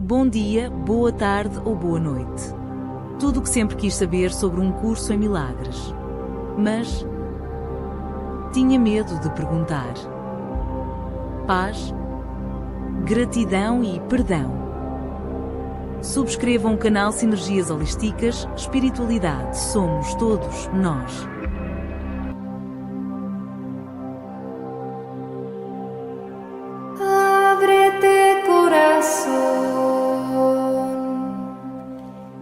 Bom dia, boa tarde ou boa noite. Tudo o que sempre quis saber sobre um curso em milagres. Mas tinha medo de perguntar. Paz, gratidão e perdão. Subscrevam o canal Sinergias Holísticas, Espiritualidade, somos todos nós. Ábrete corazón,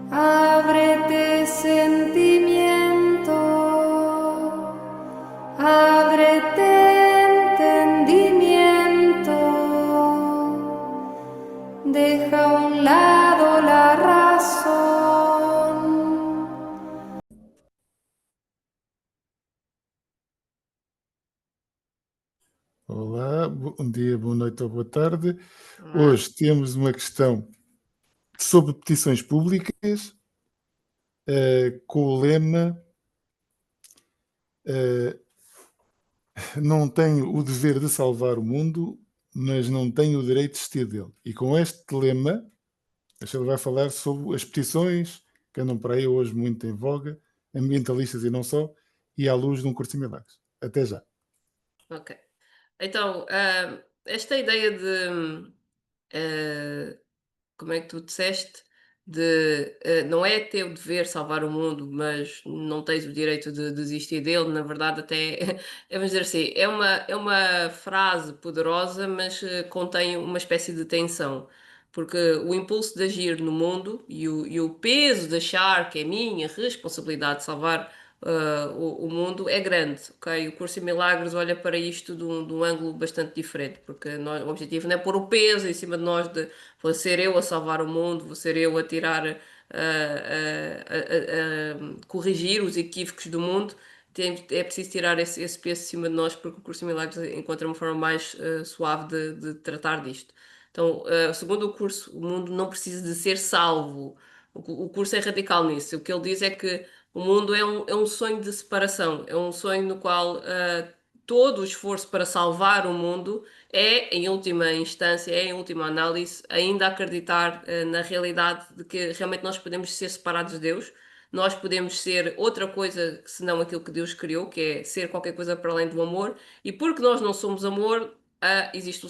ábrete sentimiento, ábrete entendimiento, deja a un lado la razón. Olá, bom dia, boa noite ou boa tarde. Hoje temos uma questão sobre petições públicas, com o lema não tenho o dever de salvar o mundo, mas não tenho o direito de existir dele. E com este lema, a Sheila vai falar sobre as petições que andam por aí hoje muito em voga, ambientalistas e não só, e à luz de um curso de milagres. Até já. Ok. Então, esta ideia de, como é que tu disseste? Não é teu dever salvar o mundo, mas não tens o direito de desistir dele. Na verdade, até, vamos dizer assim, é uma frase poderosa, mas contém uma espécie de tensão. Porque o impulso de agir no mundo e o peso de achar que é minha responsabilidade de salvar o mundo é grande, ok? O Curso em Milagres olha para isto de um ângulo bastante diferente, porque o objetivo não é pôr o peso em cima de nós de vou ser eu a salvar o mundo, vou ser eu a tirar, a corrigir os equívocos do mundo. É preciso tirar esse peso de cima de nós, porque o Curso em Milagres encontra uma forma mais suave de tratar disto. Então, segundo o curso, o mundo não precisa de ser salvo. O curso é radical nisso. O que ele diz é que o mundo é um sonho de separação, é um sonho no qual todo o esforço para salvar o mundo é, em última instância, é, em última análise, ainda acreditar na realidade de que realmente nós podemos ser separados de Deus, nós podemos ser outra coisa senão aquilo que Deus criou, que é ser qualquer coisa para além do amor, e porque nós não somos amor, existe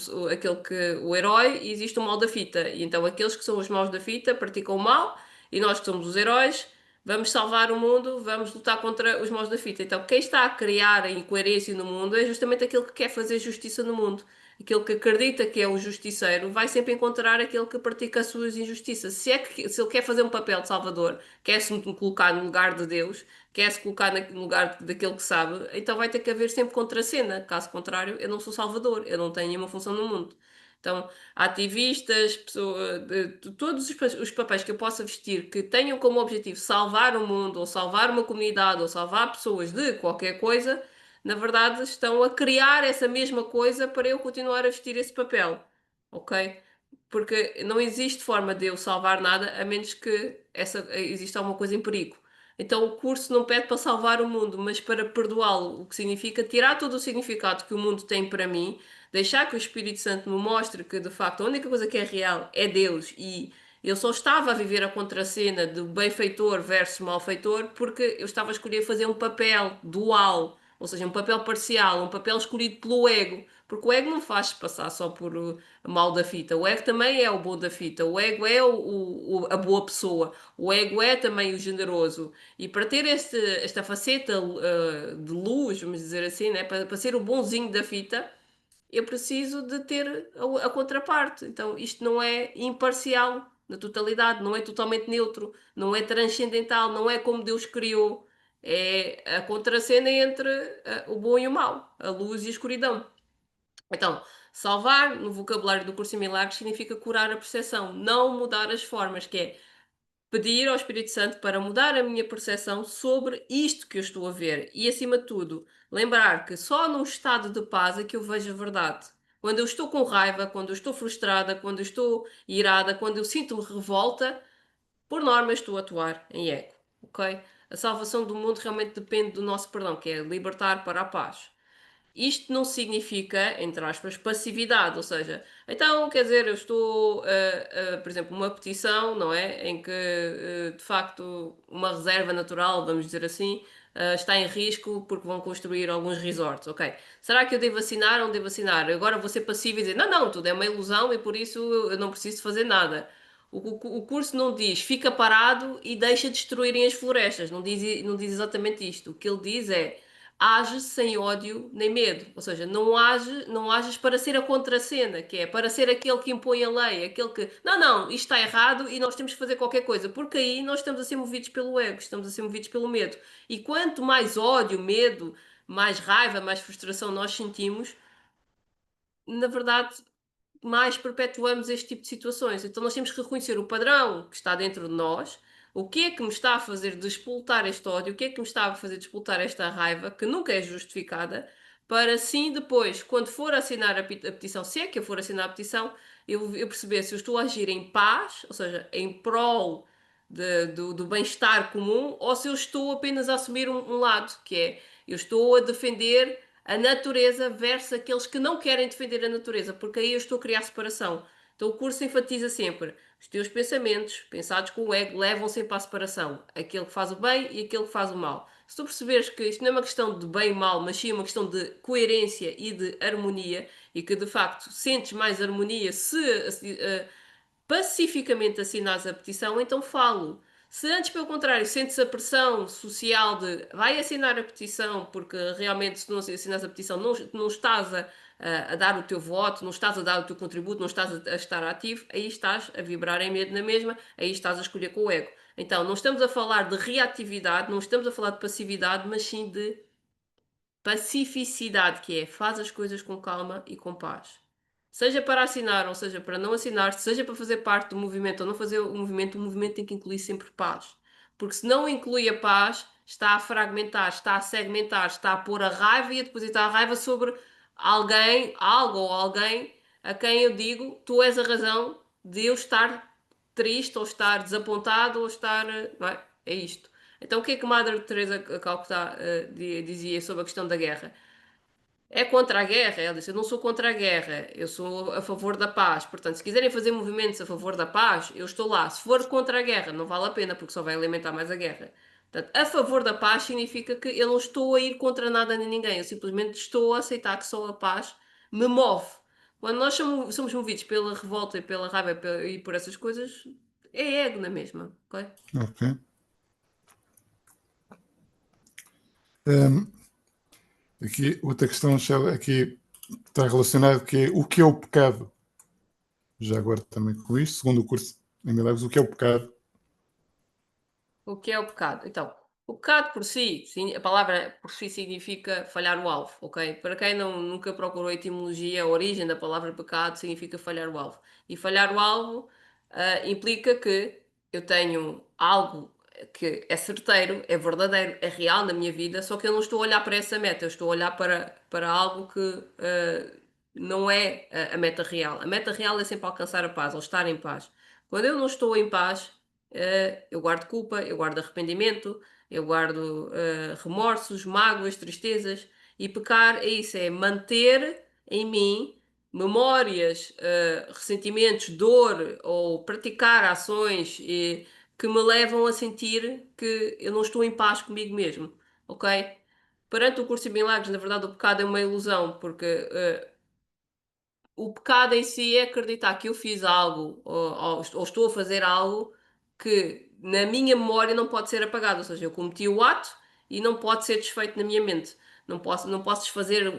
o herói e existe o mal da fita. E então aqueles que são os maus da fita praticam o mal, e nós que somos os heróis vamos salvar o mundo, vamos lutar contra os maus da fita. Então, quem está a criar a incoerência no mundo é justamente aquele que quer fazer justiça no mundo. Aquele que acredita que é o justiceiro vai sempre encontrar aquele que pratica as suas injustiças. Se ele quer fazer um papel de salvador, quer-se colocar no lugar de Deus, quer-se colocar no lugar daquele que sabe, então vai ter que haver sempre contracena. Caso contrário, eu não sou salvador, eu não tenho nenhuma função no mundo. Então, ativistas, de todos os papéis que eu possa vestir que tenham como objetivo salvar o mundo, ou salvar uma comunidade, ou salvar pessoas de qualquer coisa, na verdade estão a criar essa mesma coisa para eu continuar a vestir esse papel, ok? Porque não existe forma de eu salvar nada a menos que exista alguma coisa em perigo. Então o curso não pede para salvar o mundo, mas para perdoá-lo, o que significa tirar todo o significado que o mundo tem para mim, deixar que o Espírito Santo me mostre que de facto a única coisa que é real é Deus e eu só estava a viver a contracena do benfeitor versus malfeitor porque eu estava a escolher fazer um papel dual, ou seja, um papel parcial, um papel escolhido pelo ego, porque o ego não faz passar só por mal da fita, o ego também é o bom da fita, o ego é a boa pessoa, o ego é também o generoso. E para ter esta faceta de luz, vamos dizer assim, né, para ser o bonzinho da fita, eu preciso de ter a contraparte. Então, isto não é imparcial na totalidade, não é totalmente neutro, não é transcendental, não é como Deus criou. É a contracena entre o bom e o mau, a luz e a escuridão. Então, salvar no vocabulário do curso em milagres significa curar a percepção, não mudar as formas, que é pedir ao Espírito Santo para mudar a minha percepção sobre isto que eu estou a ver e, acima de tudo, lembrar que só num estado de paz é que eu vejo a verdade. Quando eu estou com raiva, quando eu estou frustrada, quando eu estou irada, quando eu sinto-me revolta, por norma estou a atuar em ego, ok? A salvação do mundo realmente depende do nosso perdão, que é libertar para a paz. Isto não significa, entre aspas, passividade, ou seja, então, quer dizer, eu estou, por exemplo, uma petição, não é? Em que, de facto, uma reserva natural, vamos dizer assim, está em risco porque vão construir alguns resorts, ok? Será que eu devo assinar ou não devo assinar? Agora vou ser passivo e dizer, não, não, tudo é uma ilusão e por isso eu não preciso fazer nada. O curso não diz fica parado e deixa destruírem as florestas, não diz exatamente isto. O que ele diz é age sem ódio nem medo, ou seja, não ages para ser a contracena, que é para ser aquele que impõe a lei, aquele que, não, não, isto está errado e nós temos que fazer qualquer coisa, porque aí nós estamos a ser movidos pelo ego, estamos a ser movidos pelo medo. E quanto mais ódio, medo, mais raiva, mais frustração nós sentimos, na verdade, mais perpetuamos este tipo de situações. Então nós temos que reconhecer o padrão que está dentro de nós, o que é que me está a fazer despoltar este ódio, o que é que me está a fazer despoltar esta raiva, que nunca é justificada, para sim depois, quando for assinar a petição, se é que eu for assinar a petição, eu perceber se eu estou a agir em paz, ou seja, em prol do bem-estar comum, ou se eu estou apenas a assumir um lado, que é eu estou a defender a natureza versus aqueles que não querem defender a natureza, porque aí eu estou a criar separação. Então o curso enfatiza sempre os teus pensamentos, pensados com o ego, levam sempre à separação. Aquele que faz o bem e aquele que faz o mal. Se tu perceberes que isto não é uma questão de bem e mal, mas sim uma questão de coerência e de harmonia, e que de facto sentes mais harmonia se pacificamente assinares a petição, então falo. Se antes, pelo contrário, sentes a pressão social de vai assinar a petição, porque realmente, se não assinares a petição, não estás a dar o teu voto, não estás a dar o teu contributo, não estás a estar ativo, aí estás a vibrar em medo na mesma, aí estás a escolher com o ego. Então, não estamos a falar de reatividade, não estamos a falar de passividade, mas sim de pacificidade, que é faz as coisas com calma e com paz. Seja para assinar ou seja para não assinar, seja para fazer parte do movimento ou não fazer o movimento tem que incluir sempre paz. Porque se não inclui a paz, está a fragmentar, está a segmentar, está a pôr a raiva e a depositar a raiva sobre alguém, algo ou alguém a quem eu digo, tu és a razão de eu estar triste ou estar desapontado ou estar, não é? É isto. Então, o que é que Madre Teresa Calcutá dizia sobre a questão da guerra? É contra a guerra? Ela disse: Eu não sou contra a guerra, eu sou a favor da paz. Portanto, se quiserem fazer movimentos a favor da paz, eu estou lá. Se for contra a guerra, não vale a pena, porque só vai alimentar mais a guerra. Portanto, a favor da paz significa que eu não estou a ir contra nada nem ninguém, eu simplesmente estou a aceitar que só a paz me move. Quando nós somos movidos pela revolta e pela raiva e por essas coisas, é ego na mesma, ok? Ok. Um, aqui, outra questão aqui está relacionado que é o que é o pecado. Já agora também com isto, segundo o curso em Milagres, o que é o pecado? O que é o pecado? Então, o pecado por si, sim, a palavra por si significa falhar o alvo, ok? Para quem nunca procurou a etimologia, a origem da palavra pecado significa falhar o alvo. E falhar o alvo implica que eu tenho algo que é certeiro, é verdadeiro, é real na minha vida, só que eu não estou a olhar para essa meta, eu estou a olhar para algo que não é a meta real. A meta real é sempre alcançar a paz, ou estar em paz. Quando eu não estou em paz, eu guardo culpa, eu guardo arrependimento, eu guardo remorsos, mágoas, tristezas. E pecar é isso, é manter em mim memórias, ressentimentos, dor ou praticar ações que me levam a sentir que eu não estou em paz comigo mesmo, ok? Perante o curso de milagres, na verdade, o pecado é uma ilusão, porque o pecado em si é acreditar que eu fiz algo ou estou a fazer algo que na minha memória não pode ser apagado, ou seja, eu cometi o ato e não pode ser desfeito na minha mente, não posso desfazer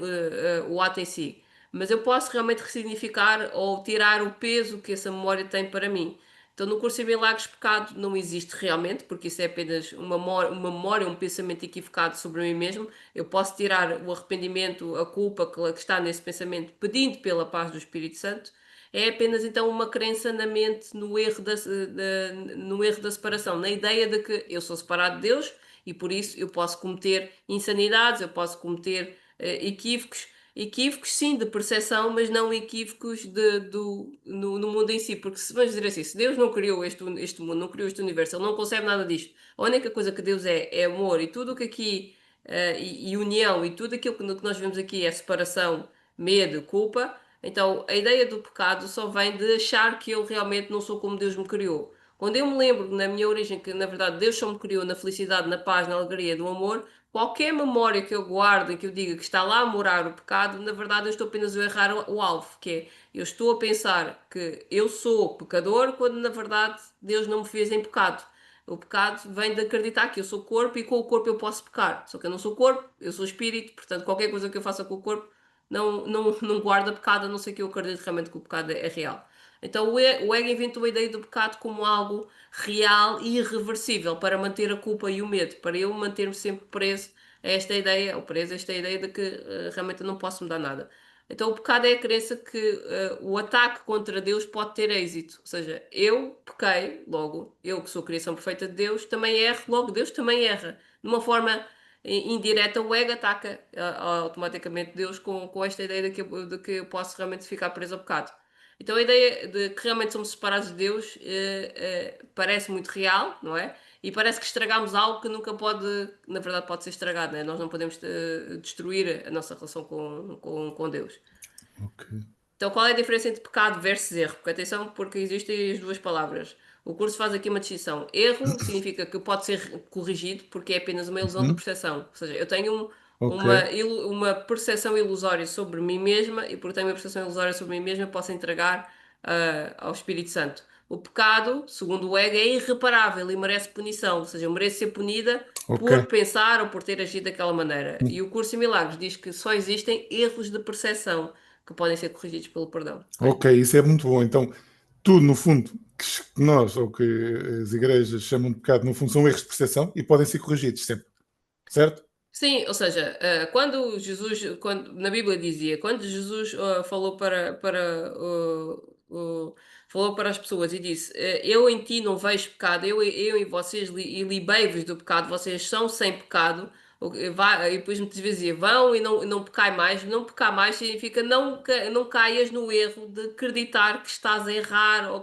o ato em si, mas eu posso realmente ressignificar ou tirar o peso que essa memória tem para mim. Então, no curso em Milagres, pecado não existe realmente, porque isso é apenas uma memória, um pensamento equivocado sobre mim mesmo. Eu posso tirar o arrependimento, a culpa que está nesse pensamento, pedindo pela paz do Espírito Santo. É apenas então uma crença na mente, no erro da separação, na ideia de que eu sou separado de Deus e por isso eu posso cometer insanidades, eu posso cometer equívocos. Equívocos, sim, de percepção, mas não equívocos no mundo em si. Porque se vamos dizer assim, se Deus não criou este mundo, não criou este universo, Ele não concebe nada disto. A única coisa que Deus é amor. E tudo o que aqui e união, e tudo aquilo que nós vemos aqui é separação, medo, culpa. Então, a ideia do pecado só vem de achar que eu realmente não sou como Deus me criou. Quando eu me lembro, na minha origem, que na verdade Deus só me criou na felicidade, na paz, na alegria, no amor, qualquer memória que eu guardo e que eu diga que está lá a morar o pecado, na verdade eu estou apenas a errar o alvo, que é, eu estou a pensar que eu sou pecador, quando na verdade Deus não me fez em pecado. O pecado vem de acreditar que eu sou corpo e com o corpo eu posso pecar. Só que eu não sou corpo, eu sou espírito, portanto, qualquer coisa que eu faça com o corpo não guarda pecado, a não ser que eu acredite realmente que o pecado é real. Então o ego inventou a ideia do pecado como algo real e irreversível para manter a culpa e o medo, para eu manter-me sempre preso a esta ideia, ou preso a esta ideia de que realmente eu não posso mudar nada. Então o pecado é a crença que o ataque contra Deus pode ter êxito. Ou seja, eu pequei, logo, eu que sou a criação perfeita de Deus, também erro, logo Deus também erra. De uma forma indireta, o ego ataca automaticamente Deus com esta ideia de que eu posso realmente ficar preso ao pecado. Então a ideia de que realmente somos separados de Deus parece muito real, não é? E parece que estragamos algo que nunca pode, na verdade, pode ser estragado, né? Nós não podemos destruir a nossa relação com Deus. Ok. Então, qual é a diferença entre pecado versus erro? Porque atenção, porque existem as duas palavras. O curso faz aqui uma distinção. Erro significa que pode ser corrigido porque é apenas uma ilusão de Uhum. percepção. Ou seja, eu tenho Ok. uma percepção ilusória sobre mim mesma e porque tenho uma percepção ilusória sobre mim mesma posso entregar ao Espírito Santo. O pecado, segundo o ego, é irreparável e merece punição. Ou seja, eu mereço ser punida Ok. por pensar ou por ter agido daquela maneira. Hum. E o curso em Milagres diz que só existem erros de percepção que podem ser corrigidos pelo perdão. Ok? Ok, isso é muito bom. Então, tudo, no fundo, que nós ou que as igrejas chamam de pecado, no fundo, são erros de percepção e podem ser corrigidos sempre. Certo? Sim, ou seja, quando Jesus, na Bíblia dizia, quando Jesus falou para as pessoas e disse, eu em ti não vejo pecado, eu em vocês e libei-vos do pecado, vocês são sem pecado, e depois muitas vezes dizia, vão e não pecai mais, não pecar mais significa não caias no erro de acreditar que estás a errar ou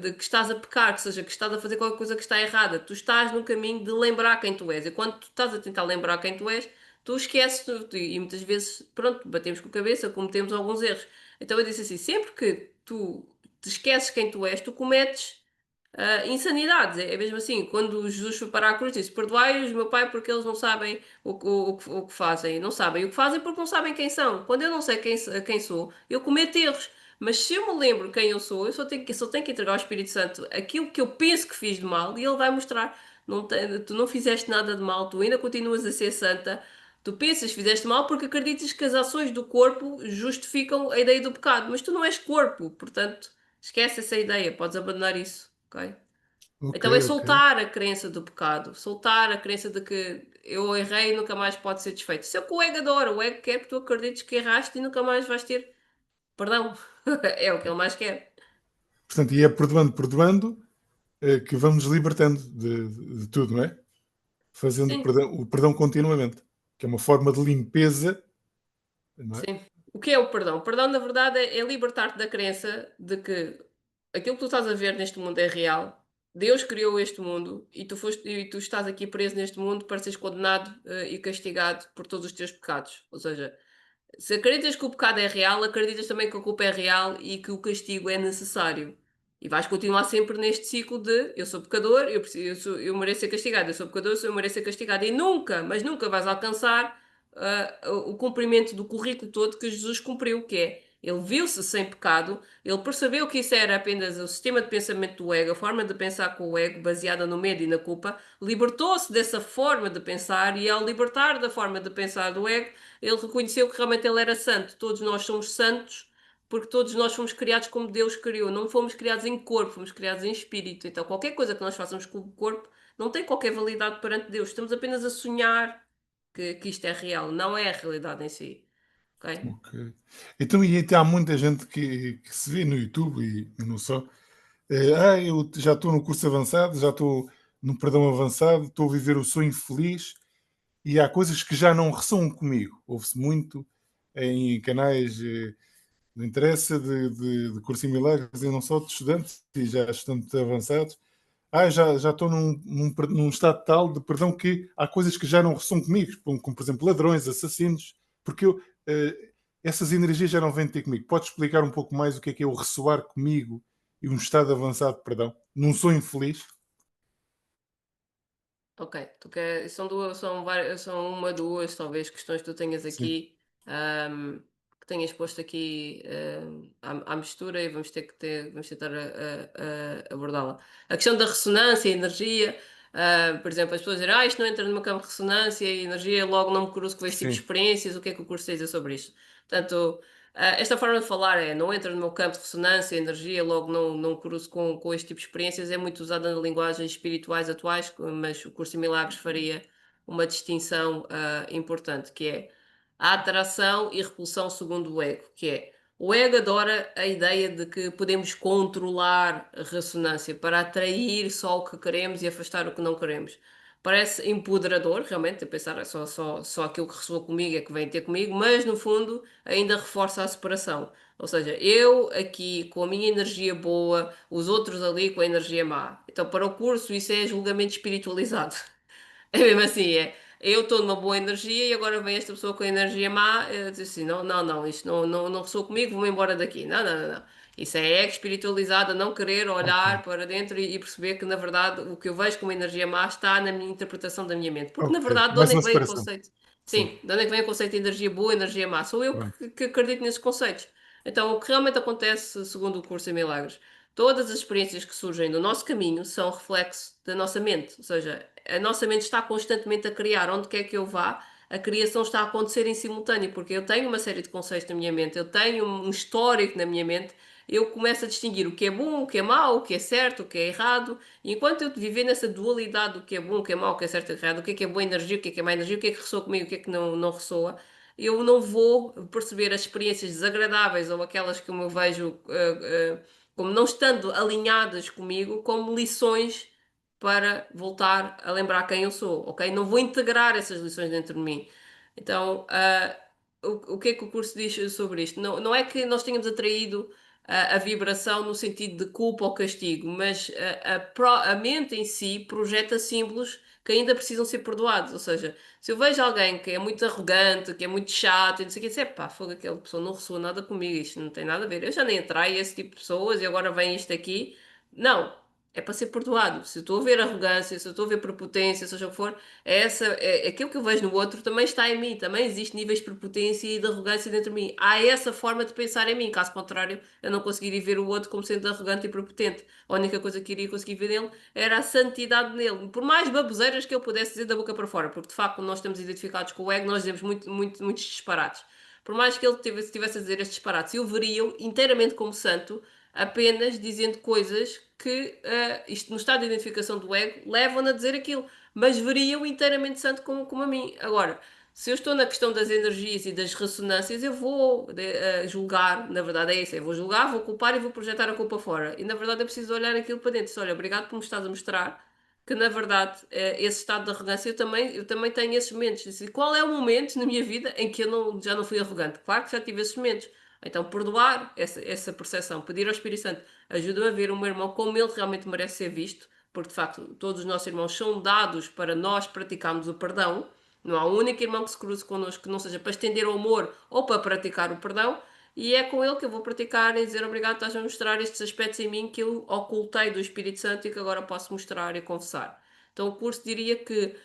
de que estás a pecar, ou seja, que estás a fazer qualquer coisa que está errada. Tu estás no caminho de lembrar quem tu és. E quando tu estás a tentar lembrar quem tu és, tu esqueces e muitas vezes, pronto, batemos com a cabeça, cometemos alguns erros. Então eu disse assim, sempre que tu te esqueces quem tu és, tu cometes insanidades. É mesmo assim, quando Jesus foi para a cruz, disse: Perdoai-os, meu Pai, porque eles não sabem o que fazem. Não sabem o que fazem porque não sabem quem são. Quando eu não sei quem sou, eu cometo erros. Mas se eu me lembro quem eu sou, eu só tenho que entregar ao Espírito Santo aquilo que eu penso que fiz de mal e ele vai mostrar. Tu não fizeste nada de mal, tu ainda continuas a ser santa. Tu pensas que fizeste mal porque acreditas que as ações do corpo justificam a ideia do pecado, mas tu não és corpo, portanto, esquece essa ideia, podes abandonar isso, ok? Ok, Então é ok. soltar a crença do pecado, soltar a crença de que eu errei e nunca mais pode ser desfeito. Isso é o que o ego adora, o ego quer que tu acredites que erraste e nunca mais vais ter perdão. É o que ele mais quer. Portanto, e é perdoando, perdoando, que vamos libertando de tudo, não é? Fazendo Sim, o perdão continuamente, que é uma forma de limpeza, não é? sim. O que é o perdão? O perdão, na verdade, é libertar-te da crença de que aquilo que tu estás a ver neste mundo é real. Deus criou este mundo e tu estás aqui preso neste mundo para seres condenado e castigado por todos os teus pecados. Ou seja, se acreditas que o pecado é real, acreditas também que a culpa é real e que o castigo é necessário. E vais continuar sempre neste ciclo de eu sou pecador, eu mereço ser castigado, eu sou pecador, eu mereço ser castigado. E nunca, mas nunca vais alcançar o cumprimento do currículo todo que Jesus cumpriu, que é ele viu-se sem pecado, ele percebeu que isso era apenas o sistema de pensamento do ego, a forma de pensar com o ego, baseada no medo e na culpa, libertou-se dessa forma de pensar e ao libertar da forma de pensar do ego, ele reconheceu que realmente ele era santo. Todos nós somos santos porque todos nós fomos criados como Deus criou. Não fomos criados em corpo, fomos criados em espírito. Então, qualquer coisa que nós façamos com o corpo não tem qualquer validade perante Deus. Estamos apenas a sonhar que isto é real, não é a realidade em si. Ok? Ok. Então, e até há muita gente que se vê no YouTube e não só. Eu já estou no curso avançado, já estou no perdão avançado, estou a viver o sonho feliz e há coisas que já não ressoam comigo. Ouve-se muito em canais, não interessa, de curso em milagres e não só de estudantes e já estudantes avançados. Já estou num estado tal de perdão que há coisas que já não ressoam comigo, como por exemplo ladrões, assassinos, porque essas energias já não vêm ter comigo. Podes explicar um pouco mais o que é o ressoar comigo e um estado avançado de perdão? Não sou infeliz? Ok, são duas, são uma, duas, talvez, questões que tu tenhas Sim, aqui, que tenhas posto aqui à mistura e vamos tentar abordá-la. A questão da ressonância, energia, por exemplo, as pessoas dizem, isto não entra no meu campo de ressonância e energia, logo não me cruzo com este tipo de sim, experiências, o que é que o curso diz sobre isto? Portanto, esta forma de falar não entra no meu campo de ressonância, energia, logo não cruzo com este tipo de experiências, é muito usada na linguagens espirituais atuais, mas o curso em Milagres faria uma distinção importante, que é a atração e repulsão segundo o ego, que é o ego adora a ideia de que podemos controlar a ressonância para atrair só o que queremos e afastar o que não queremos. Parece empoderador, realmente, a pensar só aquilo que ressoa comigo é que vem ter comigo, mas no fundo ainda reforça a separação. Ou seja, eu aqui com a minha energia boa, os outros ali com a energia má. Então, para o curso, isso é julgamento espiritualizado. É mesmo assim, é. Eu estou numa boa energia e agora vem esta pessoa com energia má, diz assim, não, isto não ressoa comigo, vou-me embora daqui. Não. Isso é ego espiritualizado, a não querer ok, olhar para dentro e perceber que, na verdade, o que eu vejo como energia má está na minha interpretação da minha mente. Porque, na ok. verdade, de Mais onde é uma que vem o separação. conceito? Sim, Sim, de onde é que vem o conceito de energia boa e energia má? Sou eu pronto. que acredito nesses conceitos. Então, o que realmente acontece, segundo o curso em Milagres, todas as experiências que surgem no nosso caminho são reflexo da nossa mente. Ou seja, a nossa mente está constantemente a criar. Onde quer que eu vá, a criação está a acontecer em simultâneo, porque eu tenho uma série de conceitos na minha mente, eu tenho um histórico na minha mente, eu começo a distinguir o que é bom, o que é mau, o que é certo, o que é errado. E enquanto eu viver nessa dualidade do que é bom, o que é mau, o que é certo, o que é errado, o que é boa energia, o que é má energia, o que é que ressoa comigo, o que é que não ressoa, eu não vou perceber as experiências desagradáveis ou aquelas que eu vejo como não estando alinhadas comigo como lições para voltar a lembrar quem eu sou, ok? Não vou integrar essas lições dentro de mim. Então, o que é que o curso diz sobre isto? Não é que nós tenhamos atraído a vibração no sentido de culpa ou castigo, mas a mente em si projeta símbolos que ainda precisam ser perdoados. Ou seja, se eu vejo alguém que é muito arrogante, que é muito chato, e não sei o que, dizer, pá, fogo, aquela pessoa não ressoa nada comigo, isto não tem nada a ver. Eu já nem atraio esse tipo de pessoas e agora vem isto aqui. Não, é para ser perdoado. Se eu estou a ver arrogância, se eu estou a ver prepotência, seja o que for, aquilo que eu vejo no outro também está em mim. Também existe níveis de prepotência e de arrogância dentro de mim. Há essa forma de pensar em mim. Caso contrário, eu não conseguiria ver o outro como sendo arrogante e prepotente. A única coisa que iria conseguir ver nele era a santidade nele. Por mais baboseiras que eu pudesse dizer da boca para fora, porque de facto, quando nós estamos identificados com o ego, nós dizemos muitos disparates. Por mais que ele estivesse a dizer estes disparates, eu veria-o inteiramente como santo, apenas dizendo coisas que, isto no estado de identificação do ego, levam-na a dizer aquilo, mas veria-o inteiramente santo como a mim. Agora, se eu estou na questão das energias e das ressonâncias, eu vou julgar, na verdade é isso, eu vou julgar, vou culpar e vou projetar a culpa fora. E na verdade é preciso olhar aquilo para dentro. Olha, obrigado por me estás a mostrar que na verdade esse estado de arrogância eu também tenho esses momentos. E qual é o momento na minha vida em que já não fui arrogante? Claro que já tive esses momentos. Então, perdoar essa percepção, pedir ao Espírito Santo, ajuda-me a ver o meu irmão como ele realmente merece ser visto, porque de facto todos os nossos irmãos são dados para nós praticarmos o perdão. Não há um único irmão que se cruze connosco que não seja para estender o amor ou para praticar o perdão. E é com ele que eu vou praticar e dizer obrigado, estás a mostrar estes aspectos em mim que eu ocultei do Espírito Santo e que agora posso mostrar e confessar. Então o curso diria que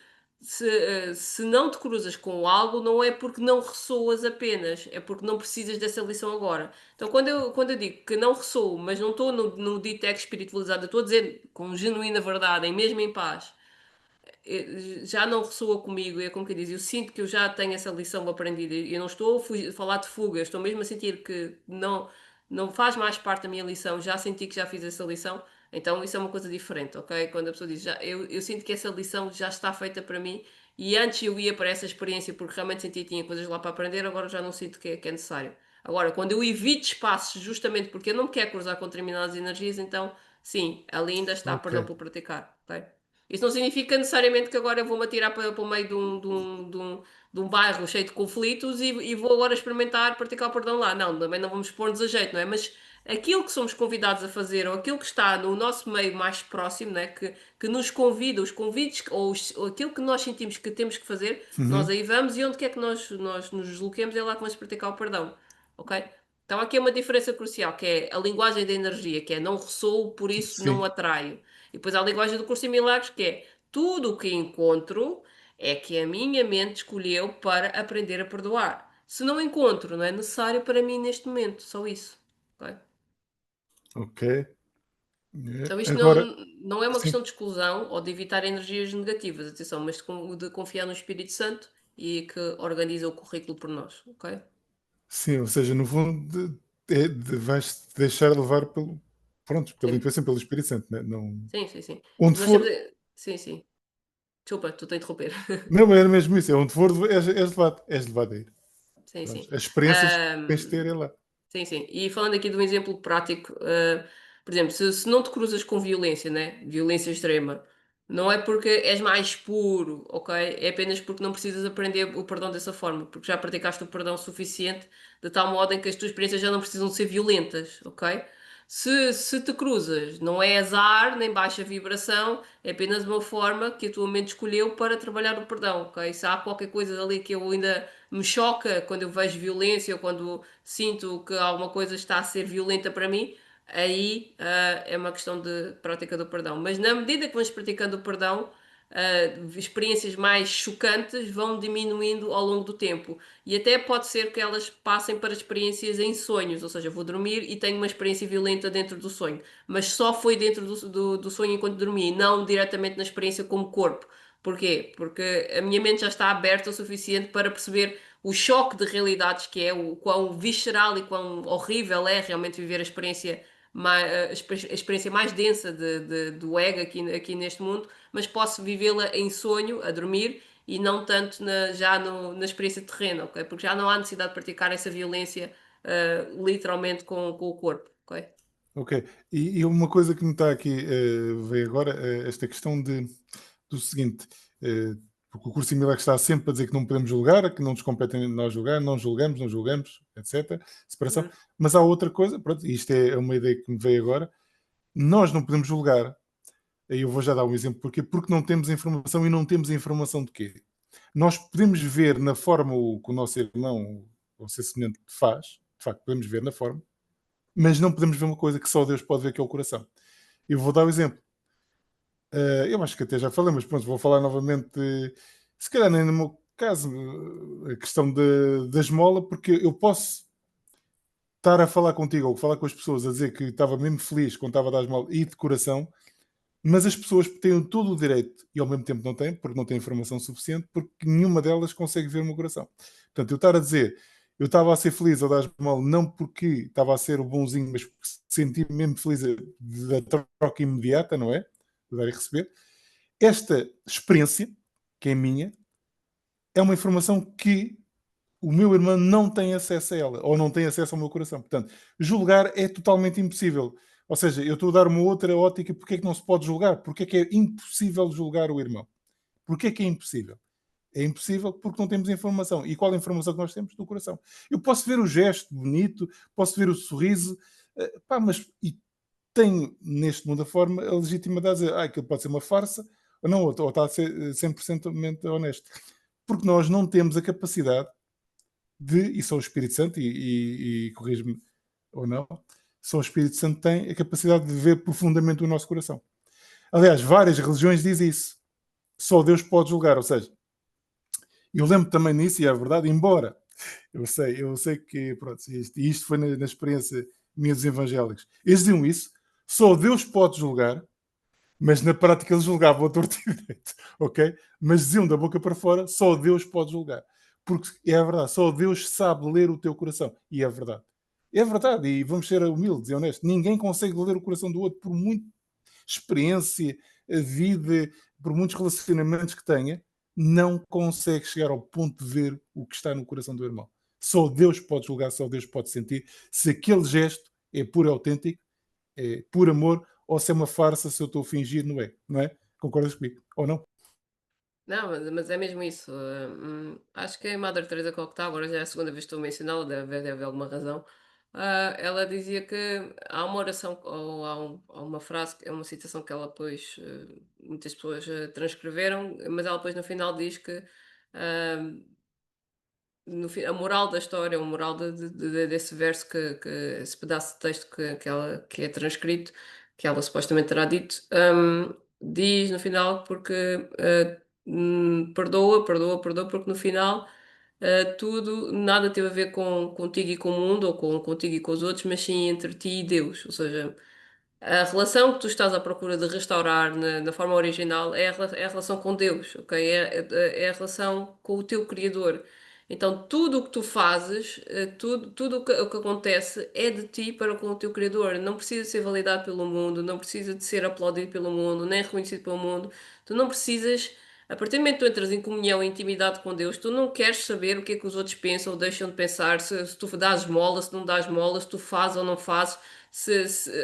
se não te cruzas com algo, não é porque não ressoas apenas, é porque não precisas dessa lição agora. Então, quando eu digo que não ressoo, mas não estou no dito ego espiritualizado, eu estou a dizer com genuína verdade, e mesmo em paz, já não ressoa comigo, é como que diz, eu sinto que eu já tenho essa lição aprendida, eu não estou a falar de fuga, eu estou mesmo a sentir que não faz mais parte da minha lição, já senti que já fiz essa lição, então isso é uma coisa diferente, ok? Quando a pessoa diz, eu sinto que essa lição já está feita para mim, e antes eu ia para essa experiência porque realmente sentia que tinha coisas lá para aprender, agora já não sinto que é necessário. Agora, quando eu evito espaços justamente porque eu não me quero cruzar com determinadas energias, então sim, ali ainda está Ok, perdão por praticar, ok? Isso não significa necessariamente que agora eu vou-me atirar para o meio de um bairro cheio de conflitos e vou agora experimentar praticar o perdão lá. Não, também não vamos pôr-nos a jeito, não é? Mas aquilo que somos convidados a fazer ou aquilo que está no nosso meio mais próximo, né, que nos convida, os convites ou aquilo que nós sentimos que temos que fazer, nós Uhum. aí vamos e onde quer que nós nos desloquemos é lá que vamos praticar o perdão, ok? Então aqui é uma diferença crucial, que é a linguagem da energia, que é não ressoo, por isso não Sim, atraio. E depois há a linguagem do curso em milagres, que é tudo o que encontro é que a minha mente escolheu para aprender a perdoar. Se não encontro, não é necessário para mim neste momento, só isso. Ok? ok. Então isto Agora, não é uma sim, questão de exclusão ou de evitar energias negativas, atenção, mas de confiar no Espírito Santo e que organiza o currículo por nós, ok? sim, ou seja, no fundo, vais deixar levar pelo, pronto, pela Sim, intuição, pelo Espírito Santo, né? Não, sim, sim, sim. onde Nós temos. for, Sim, sim. Desculpa, estou a interromper. não era mesmo isso, é onde for, és levado a ir. Sim, Pronto, sim. as experiências que tens de ter Ahm, é lá. Sim, sim. E falando aqui de um exemplo prático, por exemplo, se não te cruzas com violência, né? Violência extrema, não é porque és mais puro, ok? É apenas porque não precisas aprender o perdão dessa forma, porque já praticaste o perdão suficiente de tal modo em que as tuas experiências já não precisam de ser violentas, ok? Se te cruzas, não é azar nem baixa vibração, é apenas uma forma que a tua mente escolheu para trabalhar o perdão, ok? Se há qualquer coisa ali que eu ainda me choca quando eu vejo violência ou quando sinto que alguma coisa está a ser violenta para mim, aí é uma questão de prática do perdão. Mas na medida que vamos praticando o perdão, experiências mais chocantes vão diminuindo ao longo do tempo. E até pode ser que elas passem para experiências em sonhos, ou seja, eu vou dormir e tenho uma experiência violenta dentro do sonho, mas só foi dentro do sonho enquanto dormi, não diretamente na experiência como corpo. Porquê? Porque a minha mente já está aberta o suficiente para perceber o choque de realidades que é, o quão visceral e quão horrível é realmente viver a experiência a experiência mais densa do ego aqui neste mundo, mas posso vivê-la em sonho, a dormir, e não tanto já na experiência terrena, ok? Porque já não há necessidade de praticar essa violência literalmente com o corpo, ok? Ok. E uma coisa que me está aqui veio agora, esta questão do seguinte, eh, porque o curso similar está sempre a dizer que não podemos julgar, que não nos compete a nós julgar, não julgamos, etc. Separação. Uhum. Mas há outra coisa, pronto, e isto é uma ideia que me veio agora, nós não podemos julgar, aí eu vou já dar um exemplo porquê, porque não temos informação e não temos informação de quê? Nós podemos ver na forma que o nosso irmão ou ser semelhante faz, de facto podemos ver na forma, mas não podemos ver uma coisa que só Deus pode ver, que é o coração. Eu vou dar o exemplo. Eu acho que até já falei, mas pronto, vou falar novamente. Se calhar nem no meu caso, a questão da esmola, porque eu posso estar a falar contigo ou falar com as pessoas a dizer que estava mesmo feliz quando estava a dar esmola e de coração, mas as pessoas têm todo o direito e ao mesmo tempo não têm, porque não têm informação suficiente, porque nenhuma delas consegue ver o meu coração. Portanto, eu estar a dizer, eu estava a ser feliz a dar esmola, não porque estava a ser o bonzinho, mas porque senti-me mesmo feliz da troca imediata, não é? De dar e receber. Esta experiência, que é minha, é uma informação que o meu irmão não tem acesso a ela, ou não tem acesso ao meu coração. Portanto, julgar é totalmente impossível. Ou seja, eu estou a dar uma outra ótica, porque é que não se pode julgar? Porque é que é impossível julgar o irmão? Porque é que é impossível? É impossível porque não temos informação. E qual é a informação que nós temos? Do coração. Eu posso ver o gesto bonito, posso ver o sorriso, mas e tenho neste mundo a forma a legitimidade de dizer aquilo pode ser uma farsa, ou não, ou está a ser 100% honesto. Porque nós não temos a capacidade e só o Espírito Santo, e corrijo-me ou não, só o Espírito Santo tem a capacidade de ver profundamente o nosso coração. Aliás, várias religiões dizem isso. Só Deus pode julgar, ou seja, eu lembro também nisso, e é verdade, embora eu sei que, pronto, isto foi na experiência minha dos evangélicos, eles diziam isso, só Deus pode julgar, mas na prática eles julgavam a torto e direito, ok? Mas diziam da boca para fora, só Deus pode julgar. Porque é verdade, só Deus sabe ler o teu coração. E é verdade. É verdade, e vamos ser humildes e honestos. Ninguém consegue ler o coração do outro, por muita experiência, a vida, por muitos relacionamentos que tenha, não consegue chegar ao ponto de ver o que está no coração do irmão. Só Deus pode julgar, só Deus pode sentir se aquele gesto é puro e autêntico, é por amor, ou se é uma farsa, se eu estou a fingir, não é? Concordas comigo? Ou não? Não, mas é mesmo isso. Acho que a Madre Teresa Calcutá, agora já é a segunda vez que estou a mencioná-la, deve haver alguma razão. ela dizia que há uma oração ou há uma frase, é uma citação que ela depois, muitas pessoas transcreveram, mas ela depois no final diz que ah, a moral da história, a moral desse verso, esse pedaço de texto que é transcrito, que ela supostamente terá dito, diz no final porque perdoa, perdoa, perdoa, porque no final tudo, nada teve a ver contigo e com o mundo, ou contigo e com os outros, mas sim entre ti e Deus. Ou seja, a relação que tu estás à procura de restaurar na forma original é a relação com Deus, ok? É a relação com o teu Criador. Então, tudo o que tu fazes, tudo o que acontece é de ti para com o teu Criador. Não precisa ser validado pelo mundo, não precisa de ser aplaudido pelo mundo, nem reconhecido pelo mundo. Tu não precisas, a partir do momento que tu entras em comunhão e intimidade com Deus, tu não queres saber o que é que os outros pensam ou deixam de pensar, se tu dás mola, se não dás mola, se tu fazes ou não fazes.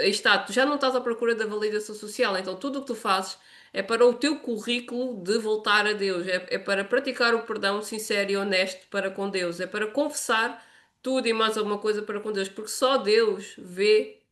Aí está, tu já não estás à procura da validação social, então tudo o que tu fazes é para o teu currículo de voltar a Deus, é para praticar o perdão sincero e honesto para com Deus, é para confessar tudo e mais alguma coisa para com Deus, porque só Deus vê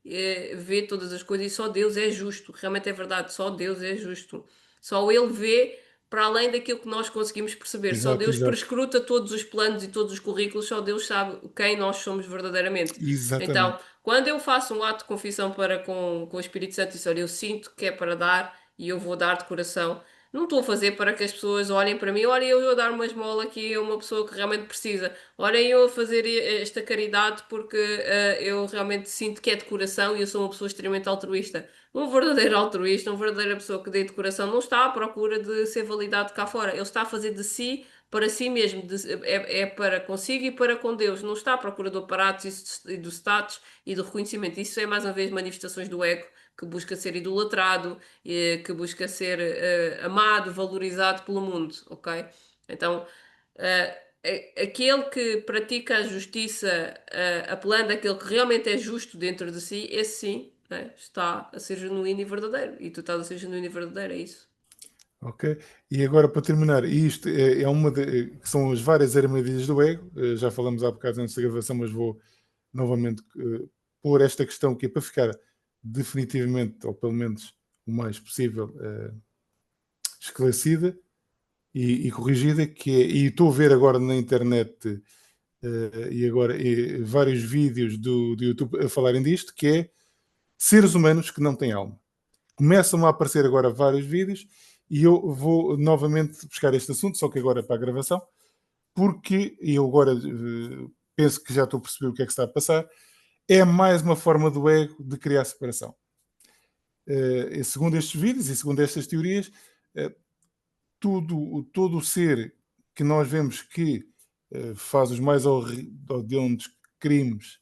todas as coisas e só Deus é justo, realmente é verdade, só Deus é justo, só Ele vê para além daquilo que nós conseguimos perceber, só Exato, Deus exato. prescruta todos os planos e todos os currículos, só Deus sabe quem nós somos verdadeiramente. Então, Exatamente. quando eu faço um ato de confissão para com o Espírito Santo e disse, olha, eu sinto que é para dar e eu vou dar de coração, não estou a fazer para que as pessoas olhem para mim, olha, eu a dar uma esmola aqui a uma pessoa que realmente precisa, olha, eu a fazer esta caridade porque eu realmente sinto que é de coração e eu sou uma pessoa extremamente altruísta. Um verdadeiro altruísta, uma verdadeira pessoa que dê de coração, não está à procura de ser validado cá fora, ele está a fazer de si para si mesmo, é para consigo e para com Deus, não está à procura do aparatos e do status e do reconhecimento. Isso é mais uma vez manifestações do ego que busca ser idolatrado, que busca ser amado, valorizado pelo mundo, ok? Então, aquele que pratica a justiça, apelando àquele que realmente é justo dentro de si, esse sim, né, está a ser genuíno e verdadeiro. E tu estás a ser genuíno e verdadeiro, é isso. Ok? E agora, para terminar, isto é uma que são as várias armadilhas do ego. Já falamos há bocado antes da gravação, mas vou novamente pôr esta questão que é para ficar definitivamente, ou pelo menos o mais possível, esclarecida e corrigida, que é, e estou a ver agora na internet e agora vários vídeos do YouTube a falarem disto, que é seres humanos que não têm alma. Começam a aparecer agora vários vídeos e eu vou novamente buscar este assunto, só que agora para a gravação, porque eu agora penso que já estou a perceber o que é que está a passar, é mais uma forma do ego de criar separação. Segundo estes vídeos e segundo estas teorias, todo o ser que nós vemos que faz os mais odiosos crimes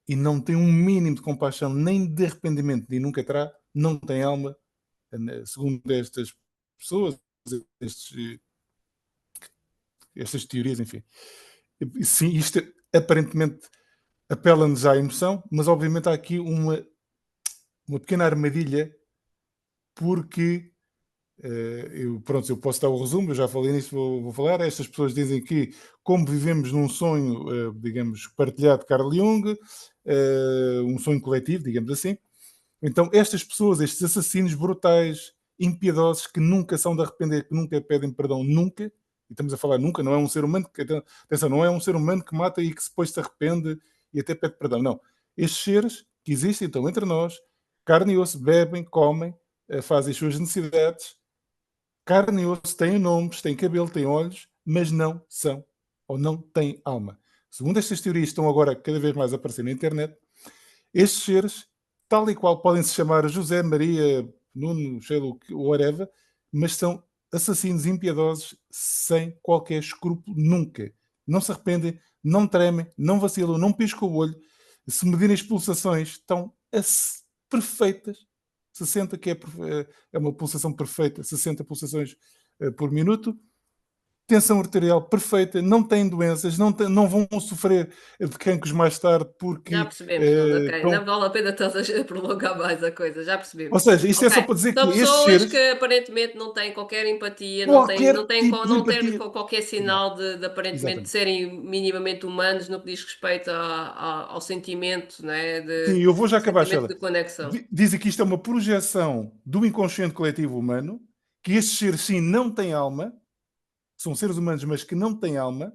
e não tem um mínimo de compaixão nem de arrependimento e nunca terá, não tem alma, segundo estas pessoas, estas teorias, enfim. Sim, isto aparentemente apela-nos à emoção, mas obviamente há aqui uma pequena armadilha, porque eu posso dar o resumo, eu já falei nisso, vou falar. Estas pessoas dizem que, como vivemos num sonho, digamos, partilhado de Carl Jung, um sonho coletivo, digamos assim, então estas pessoas, estes assassinos brutais, impiedosos, que nunca são de arrepender, que nunca pedem perdão, nunca, e estamos a falar nunca, não é um ser humano que, atenção, não é um ser humano que mata e que depois se arrepende e até pede perdão, não. Estes seres que existem, então, entre nós, carne e osso, bebem, comem, fazem as suas necessidades, carne e osso, têm nomes, têm cabelo, têm olhos, mas não são, ou não têm alma. Segundo estas teorias, estão agora cada vez mais a aparecer na internet, estes seres, tal e qual, podem se chamar José, Maria, Nuno, Sheila, whatever, mas são assassinos impiedosos sem qualquer escrúpulo, nunca. Não se arrependem, não tremem, não vacilam, não piscam o olho. Se medirem as pulsações, estão perfeitas. 60, que é uma pulsação perfeita, 60 pulsações por minuto. tensão arterial perfeita, não têm doenças, não vão sofrer de cancros mais tarde Já porque percebemos, Nuno, ok. Não estão. vale a pena estás a prolongar mais a coisa, já Ou percebemos. seja, isto é Ok. só para dizer que São estes pessoas que seres, aparentemente não têm qualquer empatia, qualquer tipo de não têm empatia. qualquer Exato, sinal de aparentemente exatamente. serem minimamente humanos no que diz respeito ao sentimento, né? Sim, eu vou já acabar, Sentimento Sheila. de conexão. Dizem que isto é uma projeção do inconsciente coletivo humano, que estes seres sim não têm alma, são seres humanos, mas que não têm alma,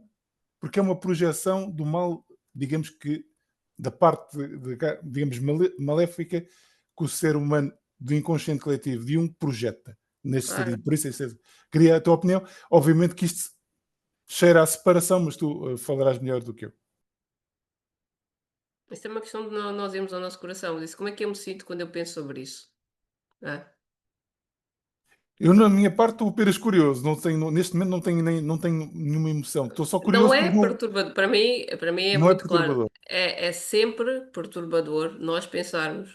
porque é uma projeção do mal, digamos que, da parte, digamos, maléfica que o ser humano, do inconsciente coletivo, de um projeta neste Claro. sentido. Por isso, queria a tua opinião. Obviamente que isto cheira à separação, mas tu falarás melhor do que eu. Isso é uma questão de nós irmos ao nosso coração. Disse, como é que eu me sinto quando eu penso sobre isso? É. Eu, na minha parte, estou apenas curioso. Não tenho, neste momento, não tenho nenhuma emoção. Estou só Não curioso é porque não, perturbador. Para mim é não é muito claro. perturbador. É sempre perturbador nós pensarmos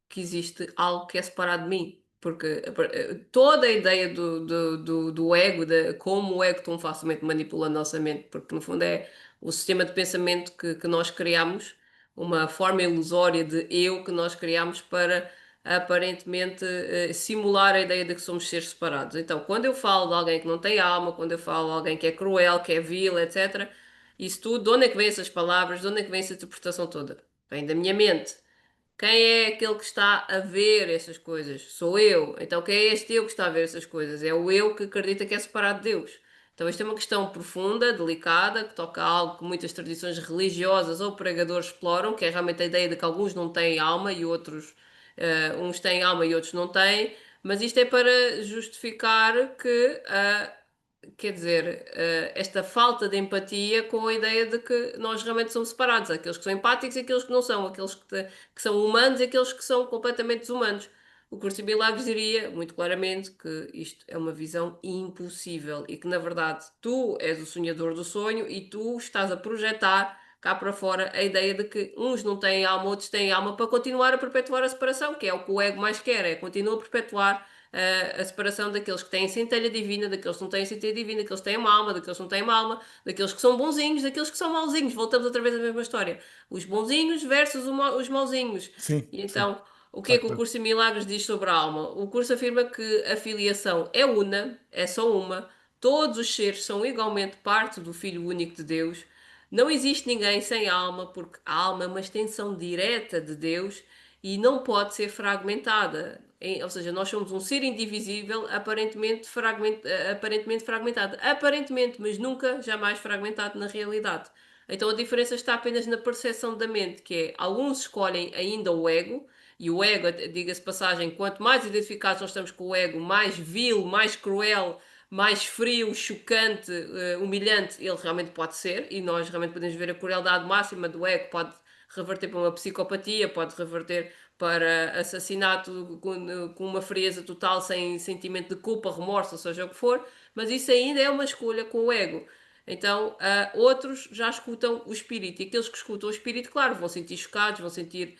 que existe algo que é separado de mim. Porque toda a ideia do ego, de como o ego tão facilmente manipula a nossa mente, porque no fundo é o sistema de pensamento que nós criamos, uma forma ilusória de eu que nós criamos para aparentemente simular a ideia de que somos seres separados. Então, quando eu falo de alguém que não tem alma, quando eu falo de alguém que é cruel, que é vil, etc., isso tudo, de onde é que vem essas palavras, de onde é que vem essa interpretação toda? Vem da minha mente. Quem é aquele que está a ver essas coisas? Sou eu. Então, quem é este eu que está a ver essas coisas? É o eu que acredita que é separado de Deus. Então, isto é uma questão profunda, delicada, que toca a algo que muitas tradições religiosas ou pregadores exploram, que é realmente a ideia de que alguns não têm alma e outros, uns têm alma e outros não têm, mas isto é para justificar que quer dizer, esta falta de empatia com a ideia de que nós realmente somos separados. Há aqueles que são empáticos e aqueles que não são, aqueles que são humanos e aqueles que são completamente desumanos. O Curso de Milagres diria muito claramente que isto é uma visão impossível e que, na verdade, tu és o sonhador do sonho e tu estás a projetar cá para fora a ideia de que uns não têm alma, outros têm alma, para continuar a perpetuar a separação, que é o que o ego mais quer, é continua a perpetuar a separação daqueles que têm centelha divina, daqueles que não têm centelha divina, daqueles que têm uma alma, daqueles que não têm uma alma, daqueles que são bonzinhos, daqueles que são mauzinhos. Voltamos outra vez à mesma história. Os bonzinhos versus os mauzinhos. Sim, E sim. então, o que é que o Facto. curso de Milagres diz sobre a alma? O curso afirma que a filiação é una, é só uma, todos os seres são igualmente parte do Filho único de Deus. Não existe ninguém sem alma, porque a alma é uma extensão direta de Deus e não pode ser fragmentada. Ou seja, nós somos um ser indivisível, aparentemente fragmentado. Aparentemente, mas nunca, jamais fragmentado na realidade. Então a diferença está apenas na percepção da mente, que é alguns escolhem ainda o ego, e o ego, diga-se passagem, quanto mais identificados nós estamos com o ego, mais vil, mais cruel, mais frio, chocante, humilhante ele realmente pode ser, e nós realmente podemos ver a crueldade máxima do ego, pode reverter para uma psicopatia, pode reverter para assassinato com uma frieza total, sem sentimento de culpa, remorso, ou seja o que for, mas isso ainda é uma escolha com o ego. Então, outros já escutam o espírito, e aqueles que escutam o espírito, claro, vão sentir chocados, vão sentir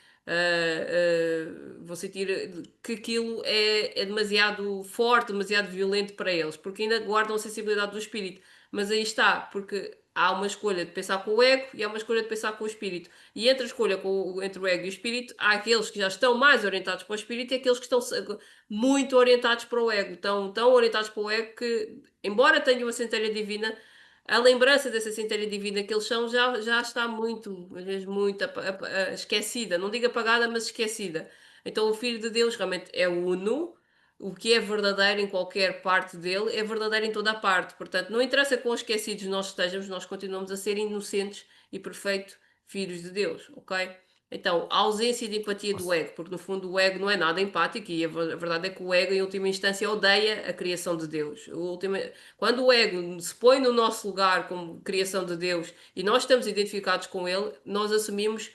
que aquilo é demasiado forte, demasiado violento para eles, porque ainda guardam a sensibilidade do espírito. Mas aí está, porque há uma escolha de pensar com o ego e há uma escolha de pensar com o espírito. E entre a escolha entre o ego e o espírito, há aqueles que já estão mais orientados para o espírito e aqueles que estão muito orientados para o ego. Tão orientados para o ego que, embora tenham uma centelha divina, a lembrança dessa centelha divina que eles são já está muito, às vezes muito esquecida. Não digo apagada, mas esquecida. Então o Filho de Deus realmente é uno. O que é verdadeiro em qualquer parte dele é verdadeiro em toda a parte. Portanto, não interessa quão esquecidos nós estejamos, nós continuamos a ser inocentes e perfeitos filhos de Deus, ok? Então, a ausência de empatia do ego, porque no fundo o ego não é nada empático e a verdade é que o ego, em última instância, odeia a criação de Deus. Quando o ego se põe no nosso lugar como criação de Deus e nós estamos identificados com ele, nós assumimos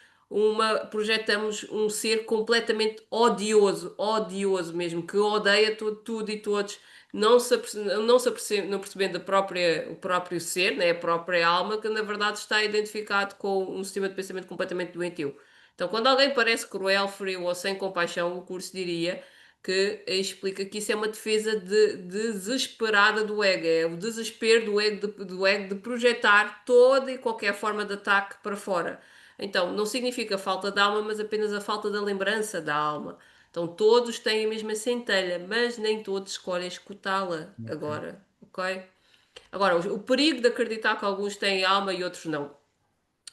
projetamos um ser completamente odioso, odioso mesmo, que odeia tudo e todos, não percebendo o próprio ser, né, a própria alma, que na verdade está identificado com um sistema de pensamento completamente doentio. Então, quando alguém parece cruel, frio ou sem compaixão, o curso diria que explica que isso é uma defesa desesperada do ego, é o desespero do ego de projetar toda e qualquer forma de ataque para fora. Então, não significa falta de alma, mas apenas a falta da lembrança da alma. Então, todos têm a mesma centelha, mas nem todos escolhem escutá-la Ok. agora, ok? Agora, o perigo de acreditar que alguns têm alma e outros não.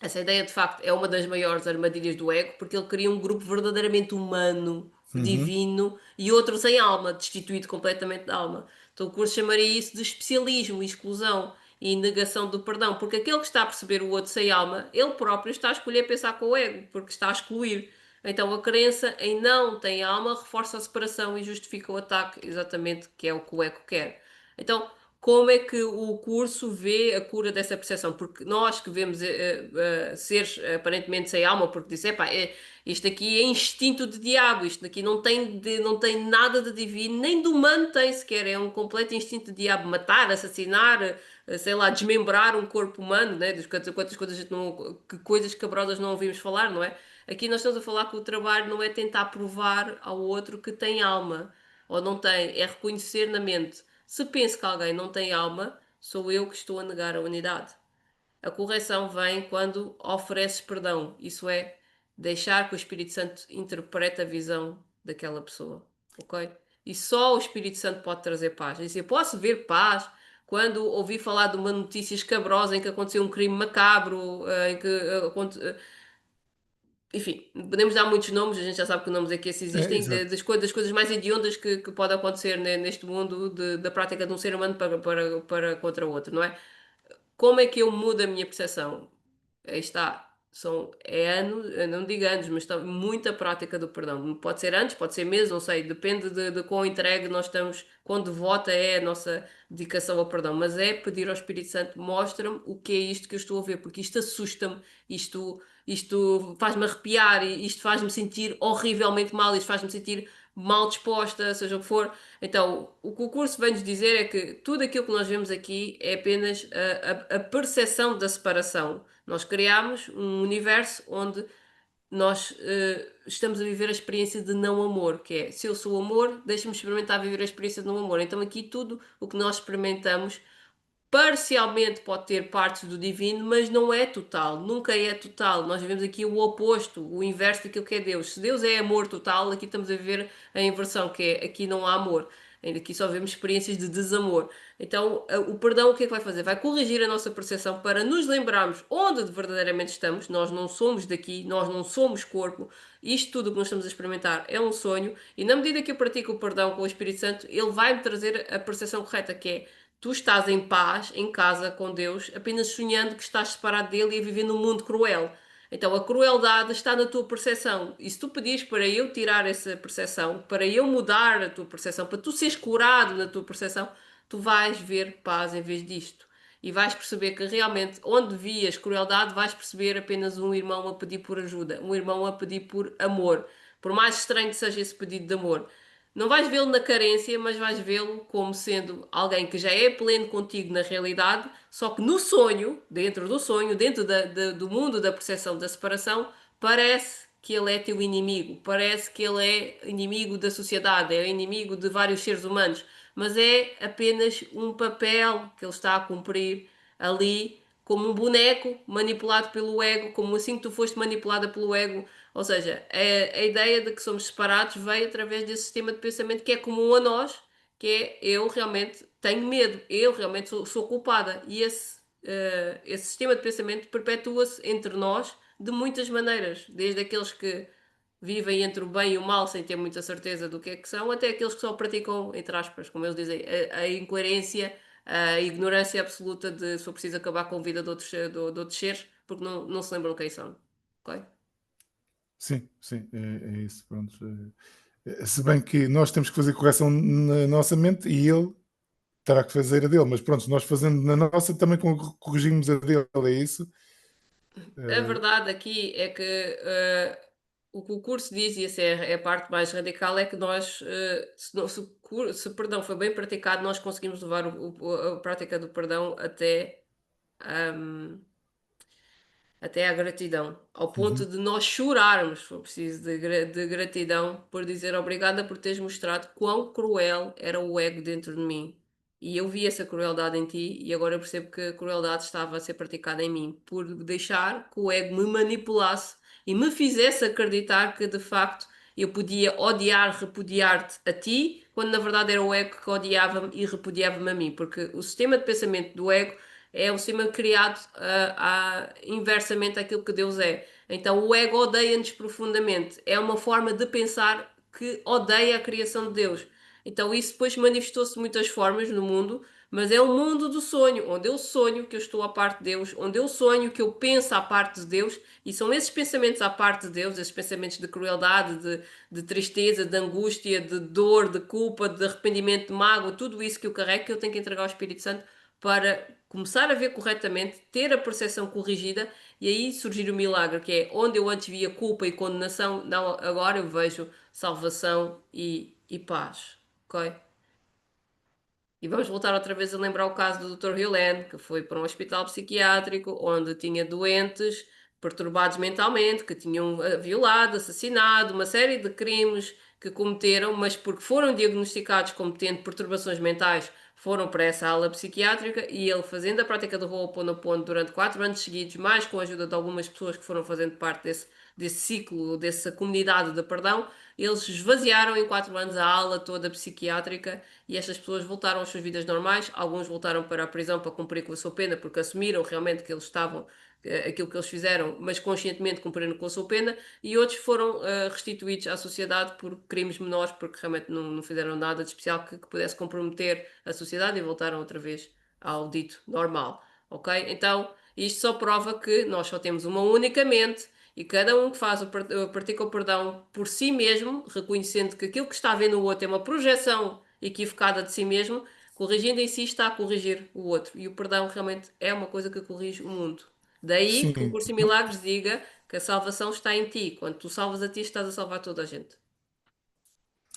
Essa ideia, de facto, é uma das maiores armadilhas do ego, porque ele cria um grupo verdadeiramente humano, Uhum. divino, e outro sem alma, destituído completamente da alma. Então o curso chamaria isso de especialismo, exclusão e negação do perdão, porque aquele que está a perceber o outro sem alma, ele próprio está a escolher pensar com o ego, porque está a excluir. Então a crença em não tem alma reforça a separação e justifica o ataque, exatamente, que é o que o ego quer. Então, como é que o curso vê a cura dessa percepção? Porque nós que vemos seres aparentemente sem alma, porque diz, epá, isto aqui é instinto de diabo, isto aqui não tem nada de divino, nem de humano tem sequer, é um completo instinto de diabo, matar, assassinar, sei lá, desmembrar um corpo humano, né? Quantas coisas, a gente não, que coisas cabrosas não ouvimos falar, não é? Aqui nós estamos a falar que o trabalho não é tentar provar ao outro que tem alma, ou não tem, é reconhecer na mente. Se penso que alguém não tem alma, sou eu que estou a negar a unidade. A correção vem quando ofereces perdão, isso é, deixar que o Espírito Santo interprete a visão daquela pessoa, ok? E só o Espírito Santo pode trazer paz. Eu posso ver paz quando ouvi falar de uma notícia escabrosa em que aconteceu um crime macabro, em que enfim, podemos dar muitos nomes, a gente já sabe que nomes é que esses É, existem, exato. das coisas mais hediondas que pode acontecer neste mundo da prática de um ser humano para contra o outro, não é? Como é que eu mudo a minha percepção? Aí está. É anos, eu não digo anos, mas está muita prática do perdão. Pode ser anos, pode ser meses, não sei, depende de quão entregue nós estamos, quão devota é a nossa dedicação ao perdão. Mas é pedir ao Espírito Santo, mostra-me o que é isto que eu estou a ver, porque isto assusta-me, isto faz-me arrepiar, isto faz-me sentir horrivelmente mal, isto faz-me sentir mal disposta, seja o que for. Então, o que o curso vem-nos dizer é que tudo aquilo que nós vemos aqui é apenas a percepção da separação. Nós criamos um universo onde nós estamos a viver a experiência de não amor, que é, se eu sou amor, deixa-me experimentar viver a experiência de não amor. Então aqui tudo o que nós experimentamos parcialmente pode ter partes do divino, mas não é total, nunca é total. Nós vivemos aqui o oposto, o inverso daquilo que é Deus. Se Deus é amor total, aqui estamos a viver a inversão, que é aqui não há amor. Ainda aqui só vemos experiências de desamor. Então, o perdão o que é que vai fazer? Vai corrigir a nossa percepção para nos lembrarmos onde verdadeiramente estamos. Nós não somos daqui, nós não somos corpo. Isto tudo que nós estamos a experimentar é um sonho, e na medida que eu pratico o perdão com o Espírito Santo, ele vai-me trazer a percepção correta, que é tu estás em paz, em casa com Deus, apenas sonhando que estás separado dele e a viver num mundo cruel. Então a crueldade está na tua percepção. E se tu pedires para eu tirar essa percepção, para eu mudar a tua percepção, para tu seres curado na tua percepção, tu vais ver paz em vez disto. E vais perceber que realmente, onde vias crueldade, vais perceber apenas um irmão a pedir por ajuda, um irmão a pedir por amor. Por mais estranho que seja esse pedido de amor. Não vais vê-lo na carência, mas vais vê-lo como sendo alguém que já é pleno contigo na realidade, só que no sonho, dentro do mundo da percepção da separação, parece que ele é teu inimigo, parece que ele é inimigo da sociedade, é inimigo de vários seres humanos, mas é apenas um papel que ele está a cumprir ali como um boneco manipulado pelo ego, como assim que tu foste manipulada pelo ego. Ou seja, a ideia de que somos separados veio através desse sistema de pensamento que é comum a nós, que é eu realmente tenho medo, eu realmente sou culpada. E esse sistema de pensamento perpetua-se entre nós de muitas maneiras, desde aqueles que vivem entre o bem e o mal sem ter muita certeza do que é que são, até aqueles que só praticam, entre aspas, como eles dizem, a incoerência, a ignorância absoluta de se for preciso acabar com a vida de outros seres, porque não se lembram quem são. Ok? Sim, sim, é isso. Pronto. Se bem que nós temos que fazer correção na nossa mente e ele terá que fazer a dele, mas pronto, nós fazendo na nossa também corrigimos a dele, é isso? A Eh, verdade aqui é que o que o curso diz, e essa é a parte mais radical, é que nós, se o perdão foi bem praticado, nós conseguimos levar a prática do perdão até, ahm, até à gratidão, ao ponto Uhum. de nós chorarmos, se for preciso, de gratidão por dizer obrigada por teres mostrado quão cruel era o ego dentro de mim. E eu vi essa crueldade em ti e agora eu percebo que a crueldade estava a ser praticada em mim, por deixar que o ego me manipulasse e me fizesse acreditar que de facto eu podia odiar, repudiar-te a ti, quando na verdade era o ego que odiava-me e repudiava-me a mim, porque o sistema de pensamento do ego é um sistema criado inversamente àquilo que Deus é. Então o ego odeia-nos profundamente. É uma forma de pensar que odeia a criação de Deus. Então isso depois manifestou-se de muitas formas no mundo, mas é um mundo do sonho, onde eu sonho que eu estou à parte de Deus, onde eu sonho que eu penso à parte de Deus, e são esses pensamentos à parte de Deus, esses pensamentos de crueldade, de tristeza, de angústia, de dor, de culpa, de arrependimento, de mágoa, tudo isso que eu carrego, que eu tenho que entregar ao Espírito Santo para começar a ver corretamente, ter a percepção corrigida e aí surgir o milagre, que é onde eu antes via culpa e condenação, não, agora eu vejo salvação e paz, ok? E vamos voltar outra vez a lembrar o caso do Dr. Hillel, que foi para um hospital psiquiátrico onde tinha doentes perturbados mentalmente, que tinham violado, assassinado, uma série de crimes que cometeram, mas porque foram diagnosticados como tendo perturbações mentais, foram para essa ala psiquiátrica e ele fazendo a prática do Ho'oponopono durante 4 anos seguidos, mais com a ajuda de algumas pessoas que foram fazendo parte desse ciclo, dessa comunidade de perdão, eles esvaziaram em 4 anos a ala toda psiquiátrica e estas pessoas voltaram às suas vidas normais. Alguns voltaram para a prisão para cumprir com a sua pena, porque assumiram realmente que eles estavam, aquilo que eles fizeram, mas conscientemente cumprindo com a sua pena, e outros foram restituídos à sociedade por crimes menores, porque realmente não fizeram nada de especial que pudesse comprometer a sociedade e voltaram outra vez ao dito normal. Ok? Então, isto só prova que nós só temos uma única mente e cada um que faz pratica o perdão por si mesmo, reconhecendo que aquilo que está a ver no outro é uma projeção equivocada de si mesmo, corrigindo em si está a corrigir o outro. E o perdão realmente é uma coisa que corrige o mundo. Daí que o Sim. Curso em Milagres diga que a salvação está em ti. Quando tu salvas a ti, estás a salvar toda a gente.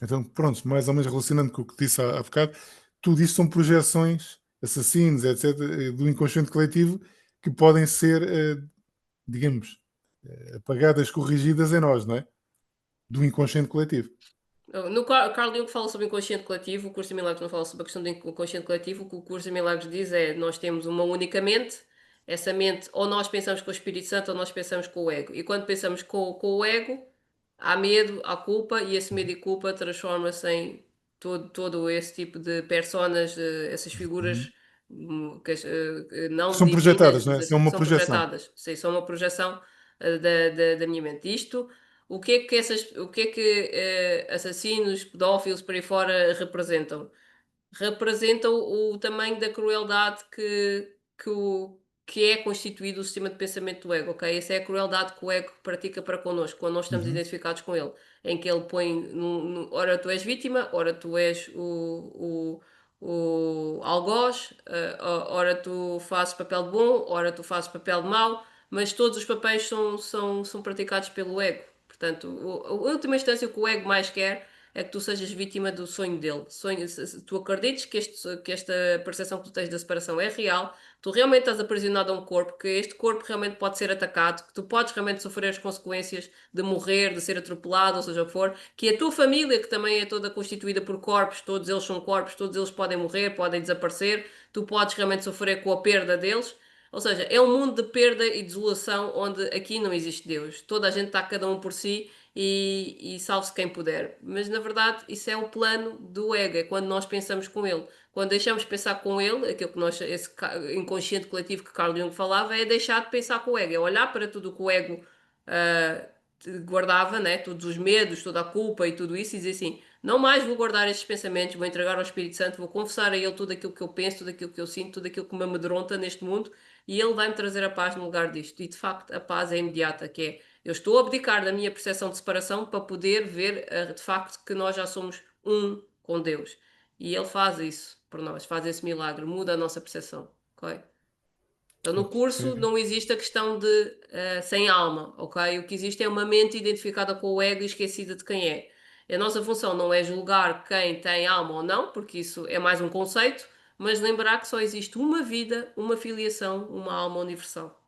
Então, pronto, mais ou menos relacionando com o que disse há bocado, tudo isto são projeções, assassinos, etc., do inconsciente coletivo que podem ser, digamos, apagadas, corrigidas em nós, não é? Do inconsciente coletivo. No Carl Jung fala sobre o inconsciente coletivo, o Curso de Milagres não fala sobre a questão do inconsciente coletivo. O que o Curso de Milagres diz é: nós temos uma única mente, essa mente, ou nós pensamos com o Espírito Santo, ou nós pensamos com o ego. E quando pensamos com o ego, há medo, há culpa, e esse medo e culpa transforma-se em todo esse tipo de personas, essas Uhum. figuras não São divinas, projetadas, não mas é? São uma são projeção. projetadas. Sim, são uma projeção da minha mente. Isto o que é que assassinos, pedófilos por aí fora representam? Representam o tamanho da crueldade que é constituído o sistema de pensamento do ego, ok? Essa é a crueldade que o ego pratica para connosco, quando nós estamos Uhum. identificados com ele, em que ele põe, ora tu és vítima, ora tu és o algoz, ora tu fazes papel de bom, ora tu fazes papel de mau, mas todos os papéis são praticados pelo ego. Portanto, a última instância, o que o ego mais quer é que tu sejas vítima do sonho dele. Se tu acredites que esta percepção que tu tens da separação é real, tu realmente estás aprisionado a um corpo, que este corpo realmente pode ser atacado, que tu podes realmente sofrer as consequências de morrer, de ser atropelado, ou seja o que for, que a tua família, que também é toda constituída por corpos, todos eles são corpos, todos eles podem morrer, podem desaparecer, tu podes realmente sofrer com a perda deles. Ou seja, é um mundo de perda e desolação onde aqui não existe Deus. Toda a gente está cada um por si e salve-se quem puder. Mas na verdade isso é o plano do ego, é quando nós pensamos com ele. Quando deixamos de pensar com ele, aquilo que nós, esse inconsciente coletivo que Carl Jung falava, é deixar de pensar com o ego, é olhar para tudo o que o ego ah, guardava, né? Todos os medos, toda a culpa e tudo isso, e dizer assim: não mais vou guardar estes pensamentos, vou entregar ao Espírito Santo, vou confessar a Ele tudo aquilo que eu penso, tudo aquilo que eu sinto, tudo aquilo que me amedronta neste mundo, e Ele vai-me trazer a paz no lugar disto. E de facto, a paz é imediata, que é eu estou a abdicar da minha percepção de separação para poder ver de facto que nós já somos um com Deus. E Ele faz isso por nós, faz esse milagre, muda a nossa percepção, ok? Então, no Pronto, curso não existe a questão de sem alma, ok? O que existe é uma mente identificada com o ego e esquecida de quem é. A nossa função não é julgar quem tem alma ou não, porque isso é mais um conceito, mas lembrar que só existe uma vida, uma filiação, uma alma universal.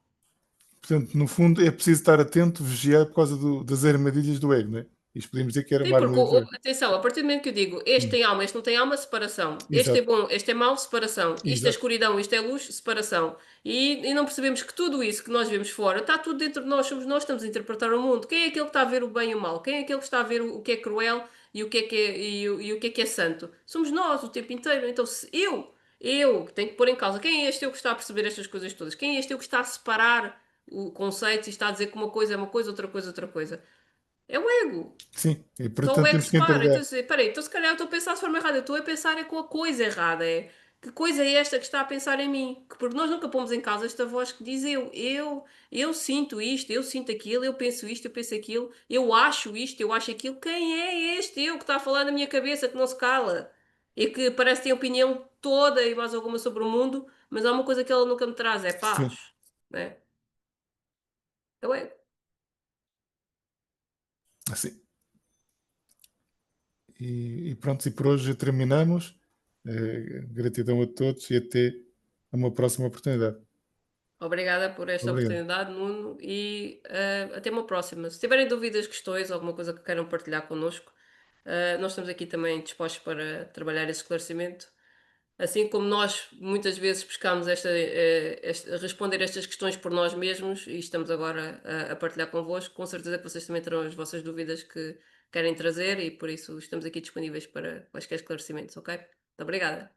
Portanto, no fundo, é preciso estar atento, vigiar por causa das armadilhas do ego, não é? Isto podíamos dizer que era Sim, uma porque armadilha do ego. atenção, a partir do momento que eu digo este Hum, tem alma, este não tem alma, separação. Este é exato, bom, este é mau, separação. Isto é exato. escuridão, isto é luz, separação. E não percebemos que tudo isso que nós vemos fora está tudo dentro de nós, somos nós que estamos a interpretar o mundo. Quem é aquele que está a ver o bem e o mal? Quem é aquele que está a ver o que é cruel e o que que é santo? Somos nós o tempo inteiro. Então, se eu que tenho que pôr em causa, quem é este eu que está a perceber estas coisas todas? Quem é este eu que está a separar o conceito e está a dizer que uma coisa é uma coisa, outra coisa é outra coisa? É o ego. Sim, e Só o portanto ego temos que separa. Então, entregar. peraí, então se calhar eu estou a pensar de forma errada. Eu estou a pensar é com a coisa errada. É que coisa é esta que está a pensar em mim? Porque nós nunca pomos em causa esta voz que diz eu sinto isto, eu sinto aquilo, eu penso isto, eu penso aquilo, eu acho isto, eu acho aquilo. Quem é este eu que está a falar na minha cabeça que não se cala? E que parece ter opinião toda e mais alguma sobre o mundo, mas há uma coisa que ele nunca me traz, é Sim, paz. Né? É o ego. assim. E pronto, e por hoje terminamos. Gratidão a todos e até uma próxima oportunidade. Obrigada por esta Obrigado. oportunidade, Nuno, e até uma próxima. Se tiverem dúvidas, questões, alguma coisa que queiram partilhar connosco, nós estamos aqui também dispostos para trabalhar esse esclarecimento. Assim como nós muitas vezes buscamos responder estas questões por nós mesmos e estamos agora a partilhar convosco, com certeza que vocês também terão as vossas dúvidas que querem trazer e por isso estamos aqui disponíveis para quaisquer esclarecimentos, ok? Muito obrigada.